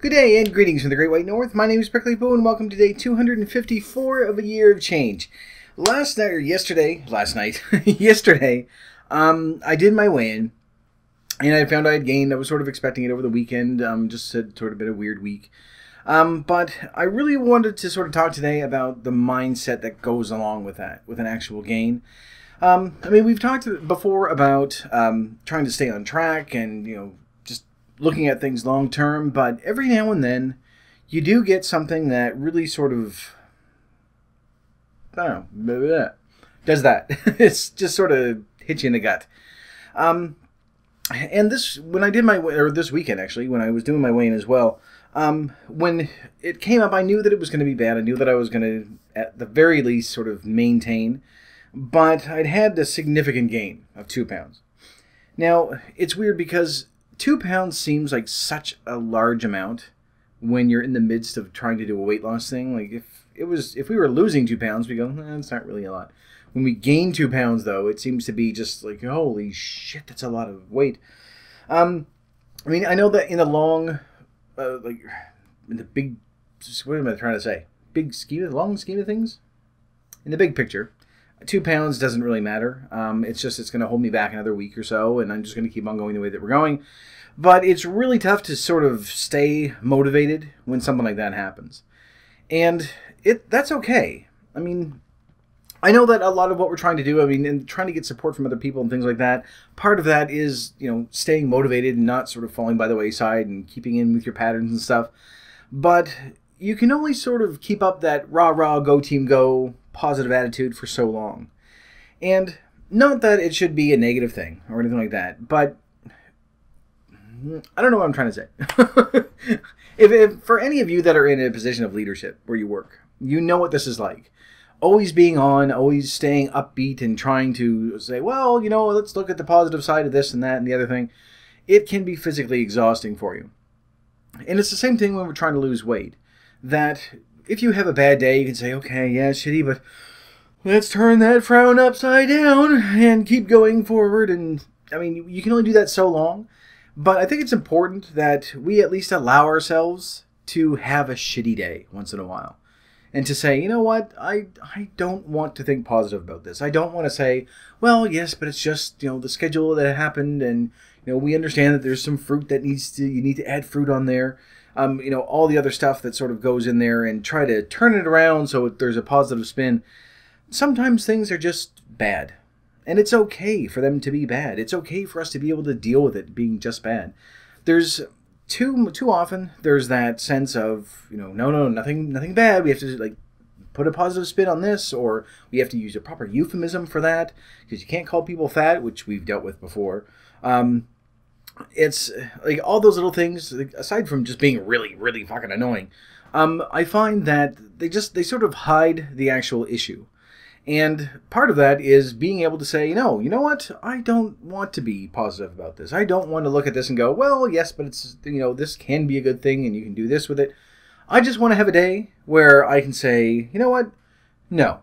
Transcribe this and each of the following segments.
Good day and greetings from the Great White North. My name is Prickly Boo and welcome to day 254 of a year of change. Yesterday, I did my weigh-in and I found I had gained. I was sort of expecting it over the weekend, just had sort of been a weird week. But I really wanted to sort of talk today about the mindset that goes along with that, with an actual gain. We've talked before about trying to stay on track and, just looking at things long term, but every now and then you do get something that really sort of, I don't know, does that. It's just sort of hits you in the gut. And this weekend actually, when I was doing my weigh-in as well, when it came up, I knew that it was going to be bad. I knew that I was going to, at the very least, sort of maintain, but I'd had a significant gain of 2 pounds. Now, it's weird because 2 pounds seems like such a large amount when you're in the midst of trying to do a weight loss thing. Like if we were losing 2 pounds, we go, it's not really a lot. When we gain 2 pounds, though, it seems to be just like, holy shit, that's a lot of weight. I know that in the long, in the big, what am I trying to say? Long scheme of things? In the big picture, 2 pounds doesn't really matter. It's going to hold me back another week or so, and I'm just going to keep on going the way that we're going. But it's really tough to sort of stay motivated when something like that happens. And that's okay. I know that a lot of what we're trying to do, and trying to get support from other people and things like that, part of that is, staying motivated and not sort of falling by the wayside and keeping in with your patterns and stuff. But you can only sort of keep up that rah-rah, go team go positive attitude for so long. And not that it should be a negative thing or anything like that, but I don't know what I'm trying to say. if for any of you that are in a position of leadership where you work, you know what this is like. Always being on, always staying upbeat and trying to say, well, let's look at the positive side of this and that and the other thing. It can be physically exhausting for you. And it's the same thing when we're trying to lose weight. That if you have a bad day, you can say, okay, yeah, it's shitty, but let's turn that frown upside down and keep going forward. And, you can only do that so long. But I think it's important that we at least allow ourselves to have a shitty day once in a while. And to say, you know what, I don't want to think positive about this. I don't want to say, well, yes, but it's just, the schedule that happened, and, we understand that there's some fruit that you need to add fruit on there. All the other stuff that sort of goes in there, and try to turn it around so there's a positive spin. Sometimes things are just bad. And it's okay for them to be bad. It's okay for us to be able to deal with it being just bad. There's too often there's that sense of, no, nothing bad. We have to put a positive spin on this, or we have to use a proper euphemism for that, because you can't call people fat, which we've dealt with before. It's like all those little things, aside from just being really, really fucking annoying. I find that they sort of hide the actual issue. And part of that is being able to say, no, you know what? I don't want to be positive about this. I don't want to look at this and go, well, yes, but it's, this can be a good thing and you can do this with it. I just want to have a day where I can say, you know what? No.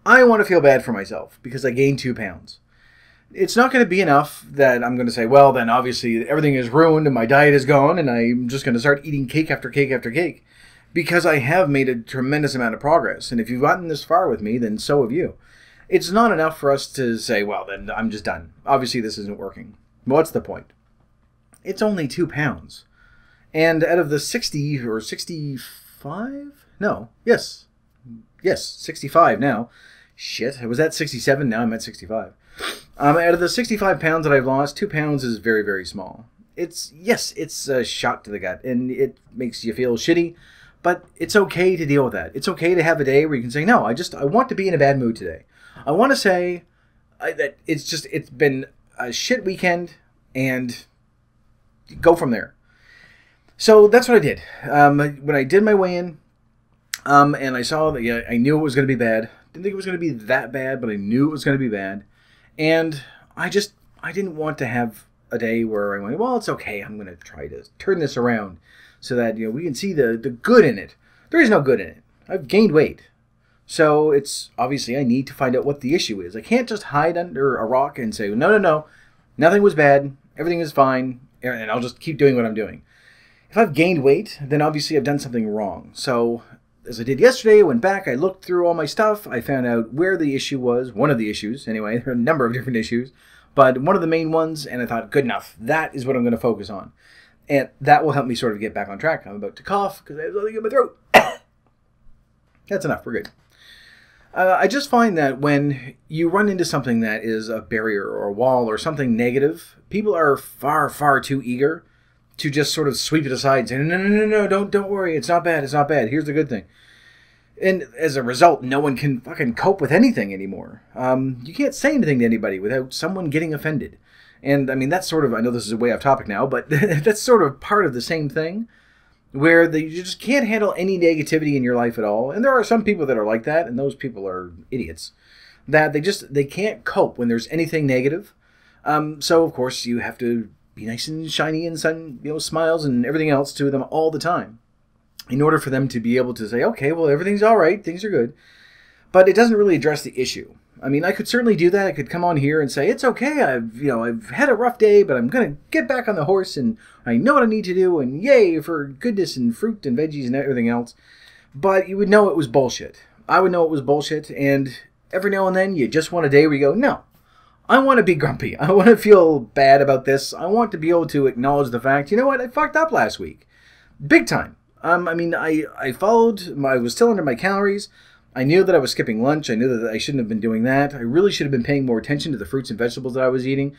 I want to feel bad for myself because I gained 2 pounds. It's not going to be enough that I'm going to say, well, then obviously everything is ruined and my diet is gone and I'm just going to start eating cake after cake after cake. Because I have made a tremendous amount of progress. And if you've gotten this far with me, then so have you. It's not enough for us to say, well, then I'm just done. Obviously, this isn't working. What's the point? It's only 2 pounds. And out of the 60 or 65? No. Yes, 65 now. Shit, I was at 67, now I'm at 65. Out of the 65 pounds that I've lost, 2 pounds is very, very small. It's a shot to the gut, and it makes you feel shitty. But it's okay to deal with that. It's okay to have a day where you can say, no, I want to be in a bad mood today. I want to say that it's been a shit weekend and go from there. So that's what I did. When I did my weigh-in, and I saw that, I knew it was going to be bad. Didn't think it was going to be that bad, but I knew it was going to be bad. And I didn't want to have a day where I went, well, it's okay. I'm going to try to turn this around. So that, we can see the good in it. There is no good in it. I've gained weight. So it's obviously I need to find out what the issue is. I can't just hide under a rock and say, no, nothing was bad. Everything is fine. And I'll just keep doing what I'm doing. If I've gained weight, then obviously I've done something wrong. So, as I did yesterday, I went back, I looked through all my stuff, I found out where the issue was, one of the issues, anyway, there are a number of different issues, but one of the main ones, and I thought, good enough, that is what I'm going to focus on. And that will help me sort of get back on track. I'm about to cough because I have something in my throat. That's enough, we're good. I just find that when you run into something that is a barrier or a wall or something negative, people are far, far too eager to just sort of sweep it aside and say, no, don't worry, it's not bad, here's the good thing. And as a result, no one can fucking cope with anything anymore. You can't say anything to anybody without someone getting offended. And, I mean, that's sort of, I know this is way off topic now, but that's sort of part of the same thing, where you just can't handle any negativity in your life at all. And there are some people that are like that, and those people are idiots, that they can't cope when there's anything negative. So, of course, you have to be nice and shiny and smiles and everything else to them all the time, in order for them to be able to say, okay, well, everything's all right, things are good. But it doesn't really address the issue. I mean, I could certainly do that. I could come on here and say, it's okay, I've had a rough day, but I'm going to get back on the horse, and I know what I need to do, and yay for goodness and fruit and veggies and everything else. But you would know it was bullshit. I would know it was bullshit, and every now and then you just want a day where you go, no, I want to be grumpy. I want to feel bad about this. I want to be able to acknowledge the fact, you know what, I fucked up last week. Big time. I mean, I was still under my calories. I knew that I was skipping lunch. I knew that I shouldn't have been doing that. I really should have been paying more attention to the fruits and vegetables that I was eating.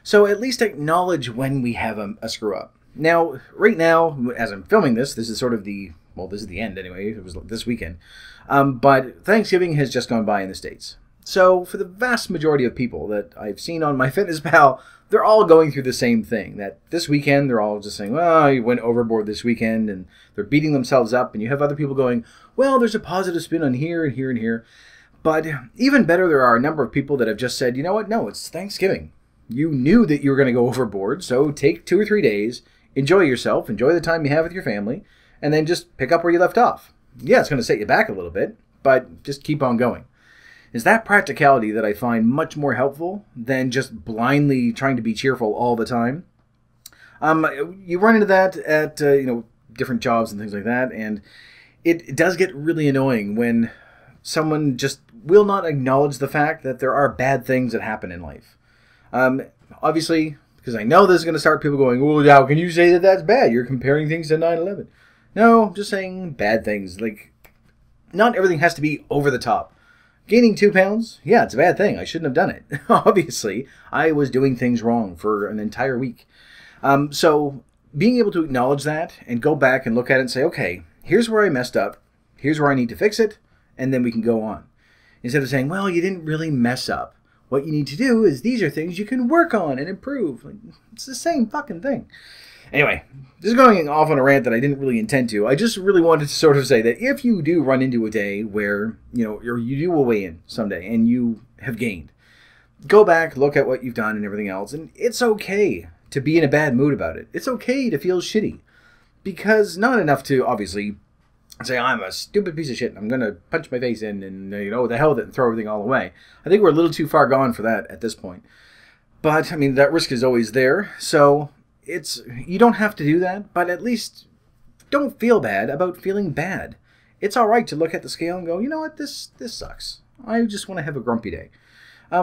So at least acknowledge when we have a screw up. Now, right now, as I'm filming this is sort of this is the end anyway. It was this weekend. But Thanksgiving has just gone by in the States. So for the vast majority of people that I've seen on MyFitnessPal, they're all going through the same thing. That this weekend, they're all just saying, well, you went overboard this weekend, and they're beating themselves up. And you have other people going, well, there's a positive spin on here and here and here. But even better, there are a number of people that have just said, you know what, no, it's Thanksgiving. You knew that you were going to go overboard, so take 2 or 3 days, enjoy yourself, enjoy the time you have with your family, and then just pick up where you left off. Yeah, it's going to set you back a little bit, but just keep on going. It's that practicality that I find much more helpful than just blindly trying to be cheerful all the time. You run into that at different jobs and things like that, and it does get really annoying when someone just will not acknowledge the fact that there are bad things that happen in life. Obviously, because I know this is going to start people going, well, how can you say that that's bad? You're comparing things to 9/11. No, I'm just saying bad things. Like, not everything has to be over the top. Gaining 2 pounds, yeah, it's a bad thing. I shouldn't have done it. Obviously, I was doing things wrong for an entire week. So being able to acknowledge that and go back and look at it and say, okay, here's where I messed up. Here's where I need to fix it. And then we can go on. Instead of saying, well, you didn't really mess up. What you need to do is these are things you can work on and improve. Like, it's the same fucking thing. Anyway, this is going off on a rant that I didn't really intend to. I just really wanted to sort of say that if you do run into a day where, you do a weigh-in someday and you have gained, go back, look at what you've done and everything else, and it's okay to be in a bad mood about it. It's okay to feel shitty. Because not enough to, obviously, say, I'm a stupid piece of shit, and I'm going to punch my face in and, the hell with it and throw everything all away. I think we're a little too far gone for that at this point. But, I mean, that risk is always there, so you don't have to do that, but at least don't feel bad about feeling bad. It's all right to look at the scale and go, you know what, this sucks. I just want to have a grumpy day. I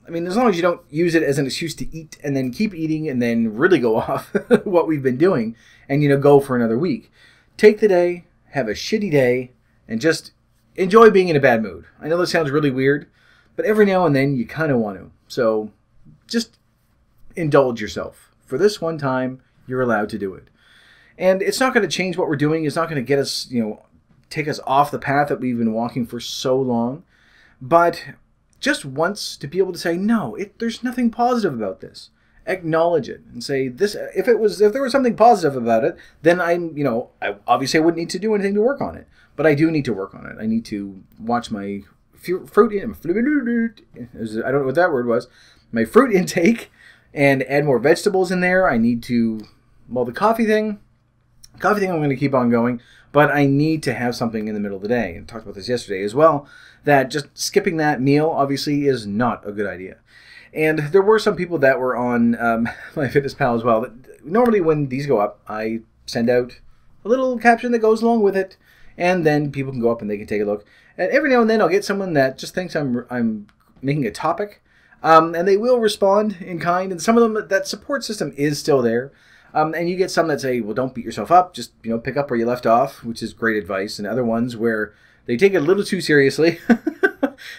mean, as long as you don't use it as an excuse to eat and then keep eating and then really go off what we've been doing and, go for another week. Take the day, have a shitty day, and just enjoy being in a bad mood. I know this sounds really weird, but every now and then you kind of want to. So just indulge yourself. For this one time, you're allowed to do it. And it's not going to change what we're doing. It's not going to get us, take us off the path that we've been walking for so long. But just once to be able to say, no, there's nothing positive about this. Acknowledge it and say this. If there was something positive about it, then I obviously I wouldn't need to do anything to work on it. But I do need to work on it. I need to watch my fruit. I don't know what that word was. My fruit intake. And add more vegetables in there. I need to, the coffee thing I'm going to keep on going, but I need to have something in the middle of the day. And I talked about this yesterday as well, that just skipping that meal obviously is not a good idea. And there were some people that were on MyFitnessPal as well. Normally when these go up, I send out a little caption that goes along with it, and then people can go up and they can take a look. And every now and then I'll get someone that just thinks I'm making a topic, and they will respond in kind. And some of them, that support system is still there. And you get some that say, well, don't beat yourself up. Just, pick up where you left off, which is great advice. And other ones where they take it a little too seriously.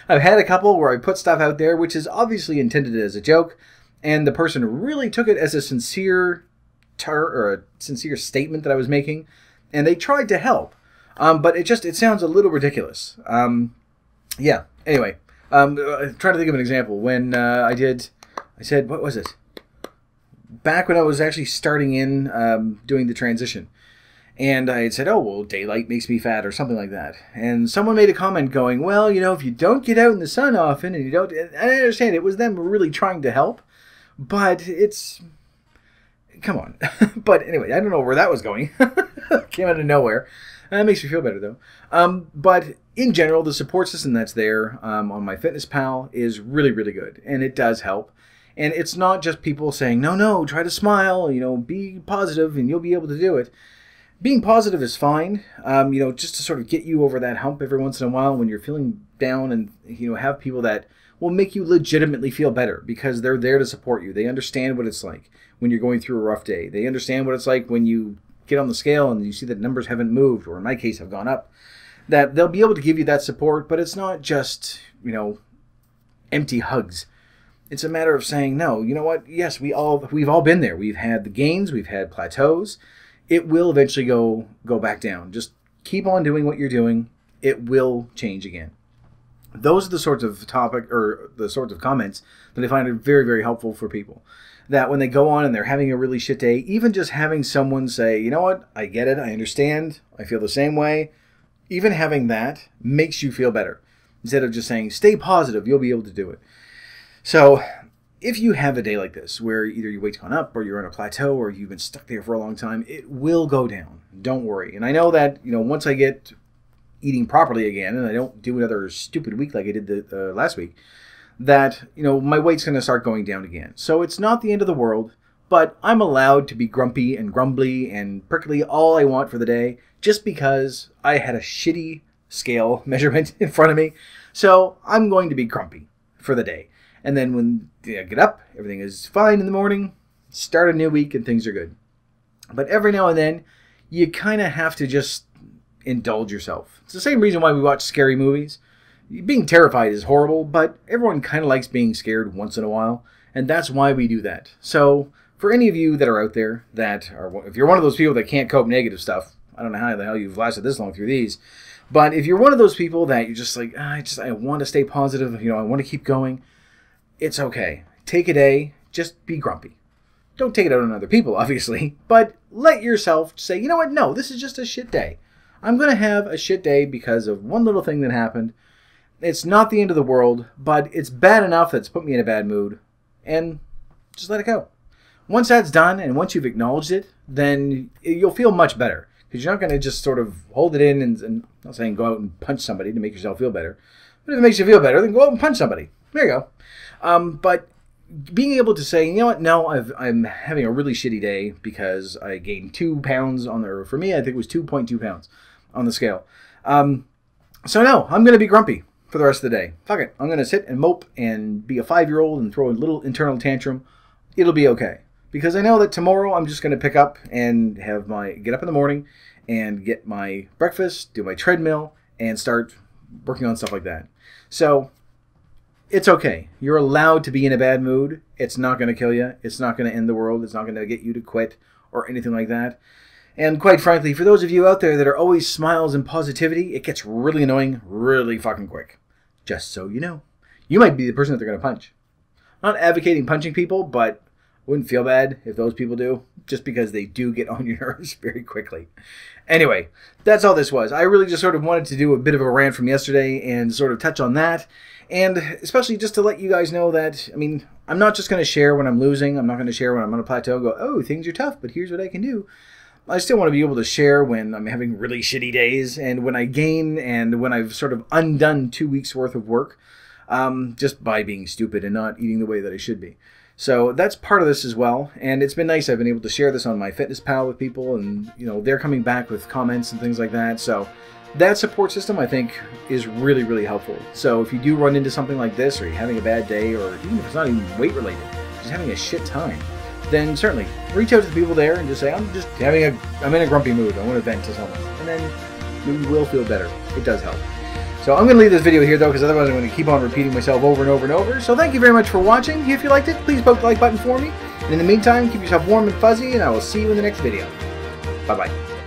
I've had a couple where I put stuff out there, which is obviously intended as a joke, and the person really took it as a sincere statement that I was making, and they tried to help. But it sounds a little ridiculous. Yeah. Anyway, I'm trying to think of an example. When I said, what was it? Back when I was actually starting in doing the transition. And I had said, oh, well, daylight makes me fat or something like that. And someone made a comment going, well, if you don't get out in the sun often and you don't... And I understand it was them really trying to help. But it's... Come on. But anyway, I don't know where that was going. Came out of nowhere. That makes me feel better, though. But in general, the support system that's there on MyFitnessPal is really, really good. And it does help. And it's not just people saying, no, try to smile, be positive, and you'll be able to do it. Being positive is fine, just to sort of get you over that hump every once in a while when you're feeling down, and, have people that will make you legitimately feel better because they're there to support you. They understand what it's like when you're going through a rough day. They understand what it's like when you get on the scale and you see that numbers haven't moved, or in my case have gone up, that they'll be able to give you that support, but it's not just, empty hugs. It's a matter of saying, no, you know what? Yes, we've all been there. We've had the gains, we've had plateaus. It will eventually go back down. Just keep on doing what you're doing. It will change again. Those are the sorts of the sorts of comments that I find are very, very helpful for people. That when they go on and they're having a really shit day, even just having someone say, you know what, I get it, I understand, I feel the same way, even having that makes you feel better. Instead of just saying, stay positive, you'll be able to do it. So if you have a day like this, where either your weight's gone up, or you're on a plateau, or you've been stuck there for a long time, it will go down. Don't worry. And I know that, once I get eating properly again, and I don't do another stupid week like I did the last week, that, my weight's going to start going down again. So it's not the end of the world, but I'm allowed to be grumpy and grumbly and prickly all I want for the day, just because I had a shitty scale measurement in front of me. So I'm going to be grumpy for the day. And then when I get up, everything is fine in the morning, start a new week, and things are good. But every now and then, you kind of have to just indulge yourself. It's the same reason why we watch scary movies. Being terrified is horrible, but everyone kind of likes being scared once in a while, and that's why we do that. So, for any of you that are out there that are, if you're one of those people that can't cope negative stuff, I don't know how the hell you've lasted this long through these, but if you're one of those people that you're just like, I want to stay positive, I want to keep going, it's okay. Take a day, just be grumpy. Don't take it out on other people, obviously, but let yourself say, you know what, no, this is just a shit day. I'm going to have a shit day because of one little thing that happened. It's not the end of the world, but it's bad enough that's put me in a bad mood, and just let it go. Once that's done, and once you've acknowledged it, then you'll feel much better, because you're not going to just sort of hold it in and I'm not saying go out and punch somebody to make yourself feel better, but if it makes you feel better, then go out and punch somebody. There you go. But being able to say, you know what, no, I'm having a really shitty day because I gained 2 pounds on there. For me, I think it was 2.2 pounds on the scale. So no, I'm going to be grumpy for the rest of the day. Fuck it. I'm going to sit and mope and be a 5-year-old and throw a little internal tantrum. It'll be okay. Because I know that tomorrow I'm just going to pick up and get up in the morning and get my breakfast, do my treadmill, and start working on stuff like that. So it's okay. You're allowed to be in a bad mood. It's not going to kill you. It's not going to end the world. It's not going to get you to quit or anything like that. And quite frankly, for those of you out there that are always smiles and positivity, it gets really annoying really fucking quick. Just so you know. You might be the person that they're going to punch. I'm not advocating punching people, but wouldn't feel bad if those people do, just because they do get on your nerves very quickly. Anyway, that's all this was. I really just sort of wanted to do a bit of a rant from yesterday and sort of touch on that. And especially just to let you guys know that, I mean, I'm not just going to share when I'm losing. I'm not going to share when I'm on a plateau and go, oh, things are tough, but here's what I can do. I still want to be able to share when I'm having really shitty days and when I gain and when I've sort of undone 2 weeks worth of work just by being stupid and not eating the way that I should be. So that's part of this as well, and it's been nice. I've been able to share this on my MyFitnessPal with people, and they're coming back with comments and things like that. So that support system, I think, is really, really helpful. So if you do run into something like this, or you're having a bad day, or even if it's not even weight related, just having a shit time, then certainly reach out to the people there and just say, I'm in a grumpy mood, I want to vent to someone, and then you will feel better. It does help. So I'm going to leave this video here, though, because otherwise I'm going to keep on repeating myself over and over and over. So thank you very much for watching. If you liked it, please poke the like button for me. And in the meantime, keep yourself warm and fuzzy, and I will see you in the next video. Bye-bye.